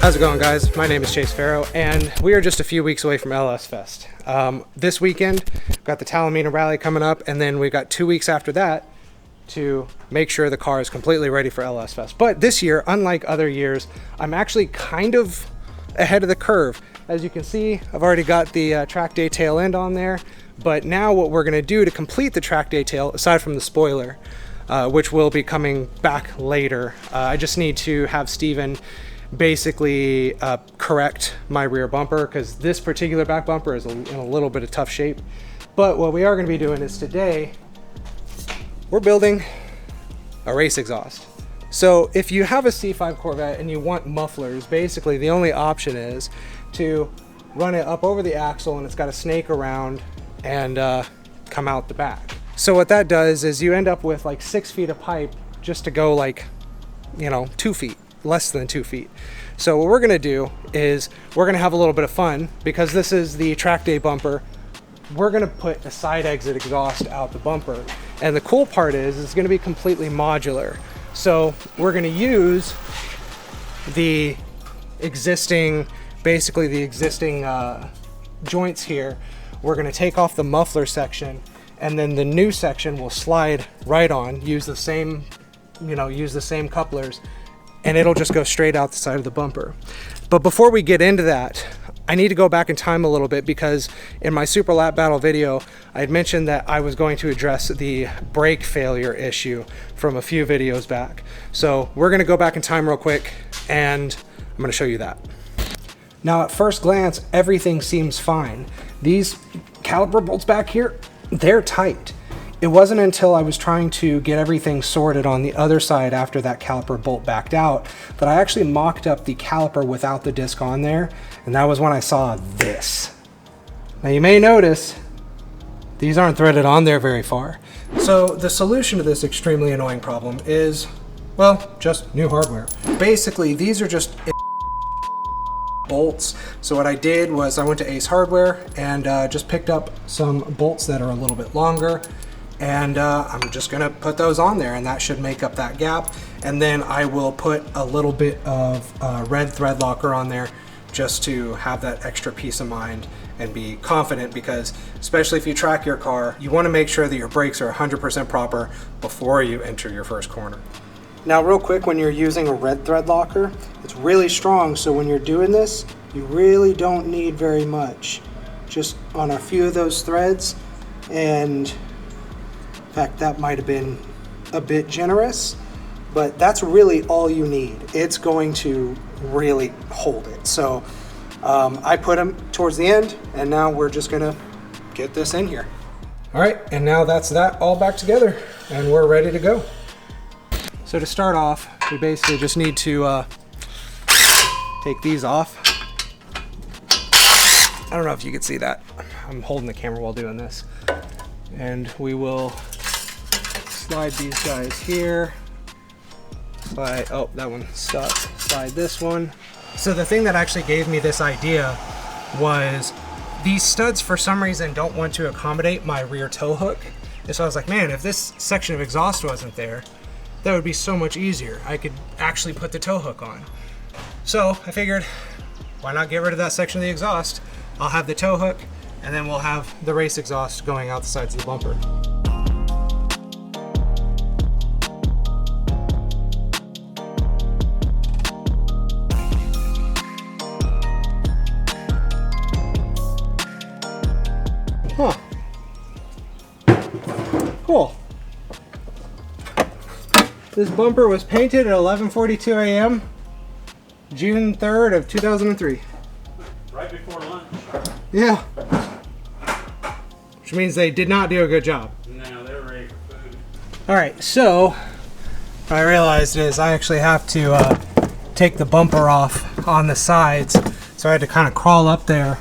How's it going, guys? My name is Chase Farrow, and we are just a few weeks away from LS Fest. This weekend, we've got the Talamina Rally coming up, and then we've got 2 weeks after that to make sure the car is completely ready for LS Fest. But this year, unlike other years, I'm actually kind of ahead of the curve. As you can see, I've already got the track day tail end on there, but now what we're gonna do to complete the track day tail, aside from the spoiler, which will be coming back later, I just need to have Steven basically correct my rear bumper, because this particular back bumper is in a little bit of tough shape. But what we are going to be doing is today we're building a race exhaust. So if you have a C5 Corvette and you want mufflers, basically the only option is to run it up over the axle, and it's got a snake around and come out the back. So what that does is you end up with like 6 feet of pipe just to go like, 2 feet. Less than 2 feet. So what we're gonna do is we're gonna have a little bit of fun, because this is the track day bumper. We're gonna put a side exit exhaust out the bumper, and the cool part is it's gonna be completely modular. So we're gonna use the existing, basically the existing joints here. We're gonna take off the muffler section, and then the new section will slide right on, use the same couplers, and it'll just go straight out the side of the bumper. But before we get into that, I need to go back in time a little bit, because in my Super Lap Battle video, I had mentioned that I was going to address the brake failure issue from a few videos back. So we're gonna go back in time real quick, and I'm gonna show you that. Now at first glance, everything seems fine. These caliper bolts back here, they're tight. It wasn't until I was trying to get everything sorted on the other side after that caliper bolt backed out that I actually mocked up the caliper without the disc on there, and that was when I saw this. Now you may notice these aren't threaded on there very far. So the solution to this extremely annoying problem is, well, just new hardware. Basically, these are just bolts. So what I did was I went to Ace Hardware and just picked up some bolts that are a little bit longer, and I'm just gonna put those on there, and that should make up that gap. And then I will put a little bit of red thread locker on there just to have that extra peace of mind and be confident, because especially if you track your car, you want to make sure that your brakes are 100% proper before you enter your first corner. Now real quick, when you're using a red thread locker, it's really strong, so when you're doing this, you really don't need very much. Just on a few of those threads, and in fact, that might have been a bit generous, but that's really all you need. It's going to really hold it. So I put them towards the end, and now we're just gonna get this in here. All right, and now that's that all back together, and we're ready to go. So to start off, we basically just need to take these off. I don't know if you can see that. I'm holding the camera while doing this. And we will slide these guys here. Slide, oh, that one stuck. Slide this one. So the thing that actually gave me this idea was these studs for some reason don't want to accommodate my rear tow hook. And so I was like, man, if this section of exhaust wasn't there, that would be so much easier. I could actually put the tow hook on. So I figured, why not get rid of that section of the exhaust? I'll have the tow hook, and then we'll have the race exhaust going out the sides of the bumper. Huh. Cool. This bumper was painted at 11:42 a.m. June 3rd of 2003. Right before lunch. Yeah. Which means they did not do a good job. No, they were ready for food. Alright, so what I realized is I actually have to take the bumper off on the sides. So I had to kind of crawl up there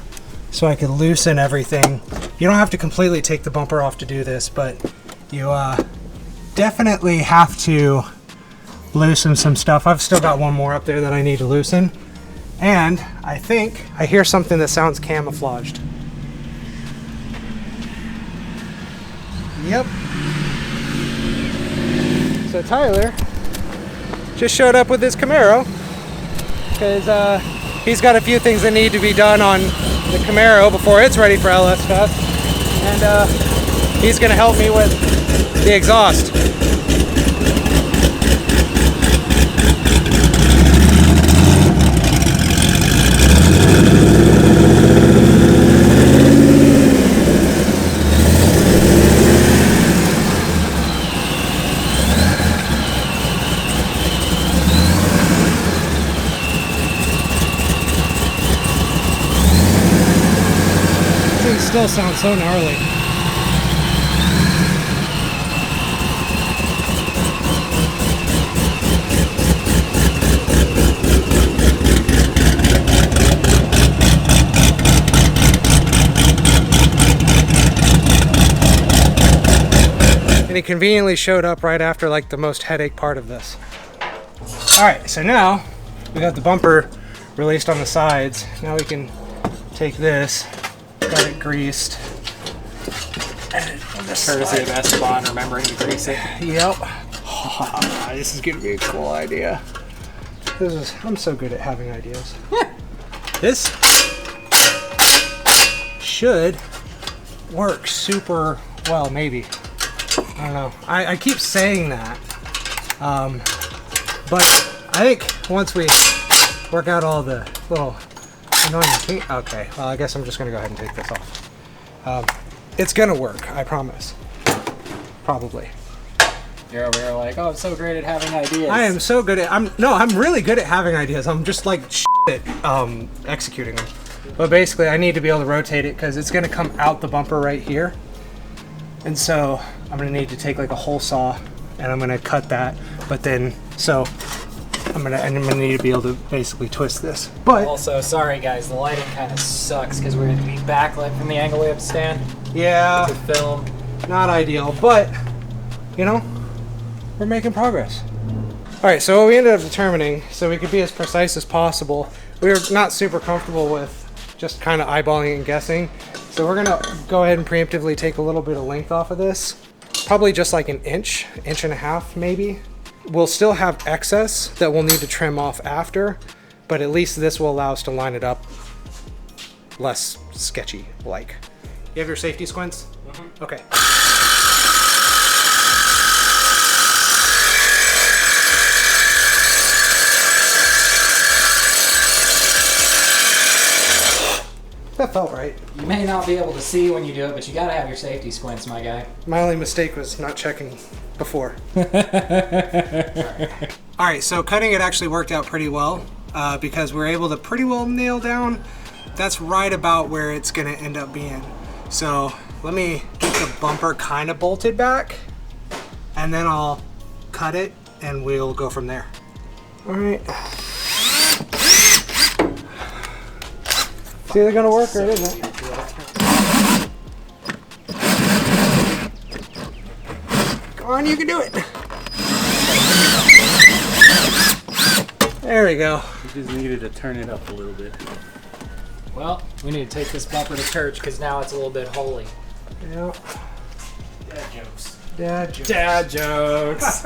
so I could loosen everything. You don't have to completely take the bumper off to do this, but you definitely have to loosen some stuff. I've still got one more up there that I need to loosen. And I think I hear something that sounds camouflaged. Yep. So Tyler just showed up with his Camaro because he's got a few things that need to be done on the Camaro before it's ready for LS Fest. And he's gonna help me with the exhaust. Still sounds so gnarly. And he conveniently showed up right after like the most headache part of this. All right, so now we got the bumper released on the sides. Now we can take this. Got it greased. Courtesy of Esteban remembering to grease it. Yep. Oh, this is gonna be a cool idea. I'm so good at having ideas. This should work super well, maybe. I don't know. I keep saying that. But I think once we work out all the little annoying thing. Okay, well, I guess I'm just gonna go ahead and take this off. It's gonna work, I promise. Probably. You're over here like, oh, I'm so great at having ideas. I am so good at. I'm really good at having ideas. I'm just like shit at executing them. But basically, I need to be able to rotate it because it's gonna come out the bumper right here, and so I'm gonna need to take like a hole saw and I'm gonna cut that. But then I'm gonna need to be able to basically twist this. But also, sorry guys, the lighting kind of sucks because we're gonna be backlit from the angle we have to stand yeah, to film. not ideal, but you know, we're making progress. All right, so what we ended up determining, so we could be as precise as possible, we were not super comfortable with just kind of eyeballing and guessing. So we're gonna go ahead and preemptively take a little bit of length off of this, probably just like an inch and a half maybe. We'll still have excess that we'll need to trim off after, but at least this will allow us to line it up less sketchy like. You have your safety squints? Mm-hmm. Okay. That felt right. You may not be able to see when you do it, but you gotta have your safety squints, my guy. My only mistake was not checking before. All right, so cutting it actually worked out pretty well because we're able to pretty well nail down. That's right about where it's gonna end up being. So let me get the bumper kind of bolted back and then I'll cut it and we'll go from there. All right. It's either gonna work or it isn't. Come on, you can do it. There we go. You just needed to turn it up a little bit. Well, we need to take this bumper to church because now it's a little bit holy. Yeah. Dad jokes. Dad jokes. Dad jokes.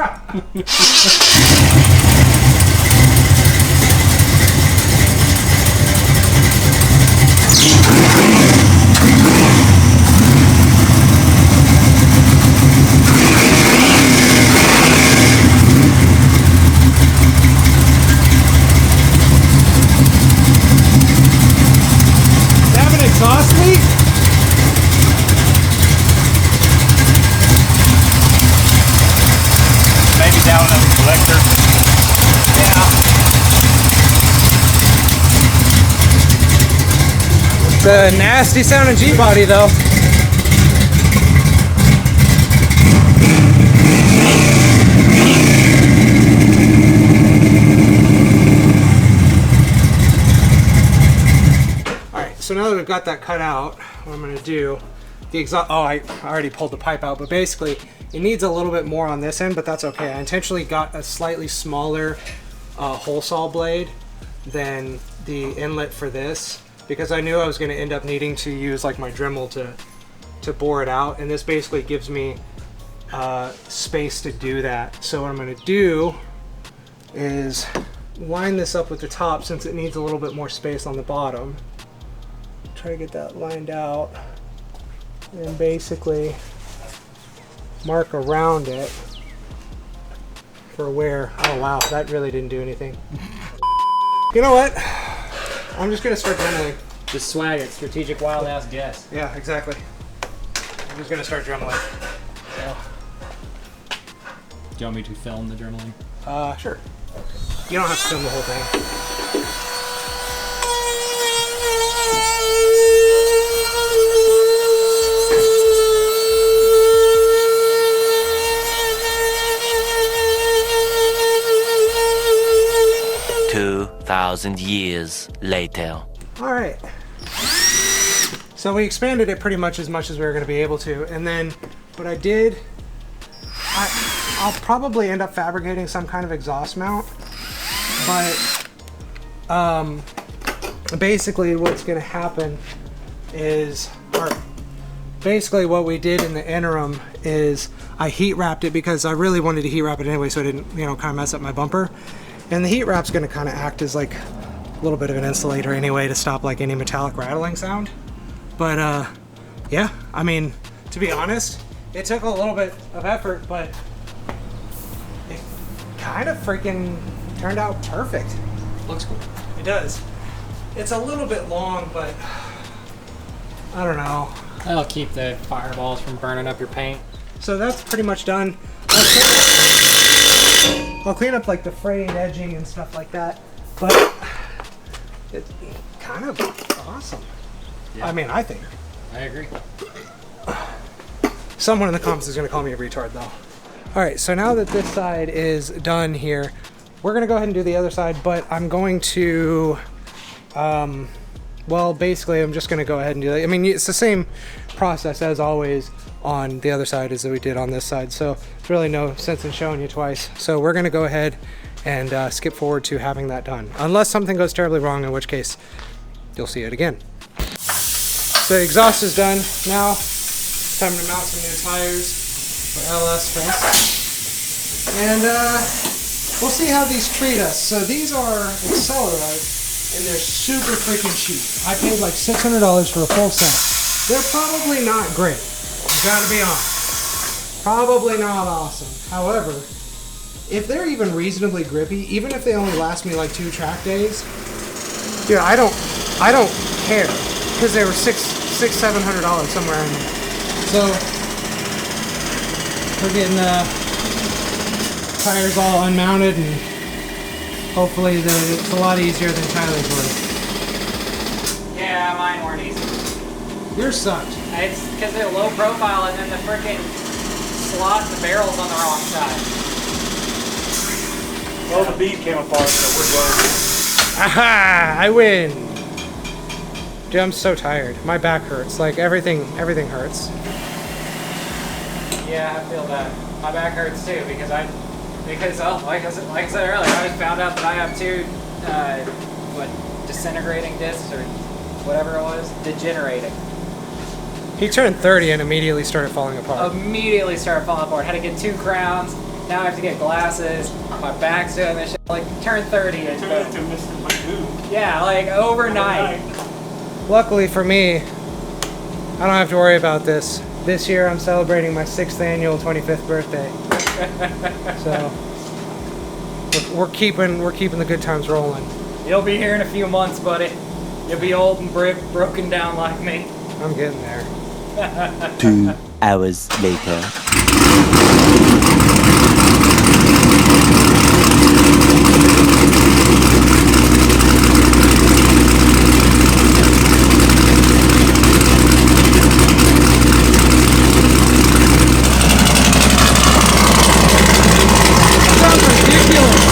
Exhaust leak? Maybe down in the collector. Yeah. The nasty sounding G-body though. So now that we've got that cut out, what I'm gonna do, the exhaust, oh, I already pulled the pipe out, but basically it needs a little bit more on this end, but that's okay. I intentionally got a slightly smaller hole saw blade than the inlet for this because I knew I was gonna end up needing to use like my Dremel to bore it out, and this basically gives me space to do that. So what I'm gonna do is line this up with the top since it needs a little bit more space on the bottom. Try to get that lined out. And then basically mark around it for where, oh wow, that really didn't do anything. You know what? I'm just gonna start dremeling. Just swag it, strategic wild ass guess. Yeah, exactly. I'm just gonna start dremeling. So. Do you want me to film the journaling? Sure. You don't have to film the whole thing. 2,000 years later. All right. So we expanded it pretty much as we were going to be able to, and then what I did, I'll probably end up fabricating some kind of exhaust mount, but basically what's going to happen is, or basically what we did in the interim is I heat wrapped it because I really wanted to heat wrap it anyway, so I didn't, you know, kind of mess up my bumper. And the heat wrap's going to kind of act as like a little bit of an insulator anyway to stop like any metallic rattling sound. But yeah, I mean, to be honest, it took a little bit of effort, but it kind of freaking turned out perfect. Looks cool. It does. It's a little bit long, but I don't know. That'll keep the fireballs from burning up your paint. So that's pretty much done. I'll clean up like the frayed edging and stuff like that, but it's kind of awesome. Yeah. I mean, I think. I agree. Someone in the comments is going to call me a retard, though. All right, so now that this side is done here, we're going to go ahead and do the other side, but I'm going to, well, basically, I'm just going to go ahead and do that. I mean, it's the same process as always on the other side as we did on this side, so there's really no sense in showing you twice. So we're going to go ahead and skip forward to having that done, unless something goes terribly wrong, in which case you'll see it again. So the exhaust is done. Now it's time to mount some new tires for LS Fest, and we'll see how these treat us. So these are Accelerite, and they're super freaking cheap. I paid like $600 for a full set. They're probably not great. Gotta be honest. Probably not awesome. However, if they're even reasonably grippy, even if they only last me like 2 track days, dude, I don't care, because they were $600-700 somewhere in there. So we're getting the tires all unmounted, and hopefully it's a lot easier than Tyler's was. Yeah, mine weren't easy. Yours sucked. It's because they're low profile and then the freaking slot and the barrel's on the wrong side. Well, the bead came apart, so we're good. Aha! I win! Dude, I'm so tired. My back hurts. Like, everything hurts. Yeah, I feel that. My back hurts too because like I said earlier, I just found out that I have 2 disintegrating discs or whatever it was, degenerating. He turned 30 and immediately started falling apart. Immediately started falling apart. Had to get 2 crowns. Now I have to get glasses. My back's doing this shit. Like, turned 30. It turned into Mr. Magoo. Yeah, like overnight. Luckily for me, I don't have to worry about this. This year I'm celebrating my 6th annual 25th birthday. So we're keeping the good times rolling. You'll be here in a few months, buddy. You'll be old and broken down like me. I'm getting there. 2 hours later. Sounds ridiculous.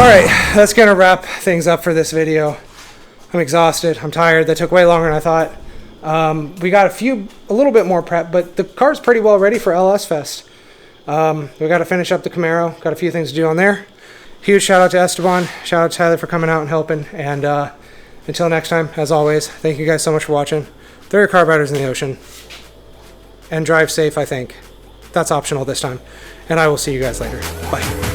right, that's gonna wrap things up for this video. I'm exhausted, I'm tired, that took way longer than I thought. We got a little bit more prep, but the car's pretty well ready for LS Fest. We got to finish up the Camaro, got a few things to do on there. Huge shout out to Esteban, shout out to Tyler for coming out and helping, and until next time, as always, thank you guys so much for watching. Throw your carburetors in the ocean, and drive safe, I think. That's optional this time, and I will see you guys later. Bye.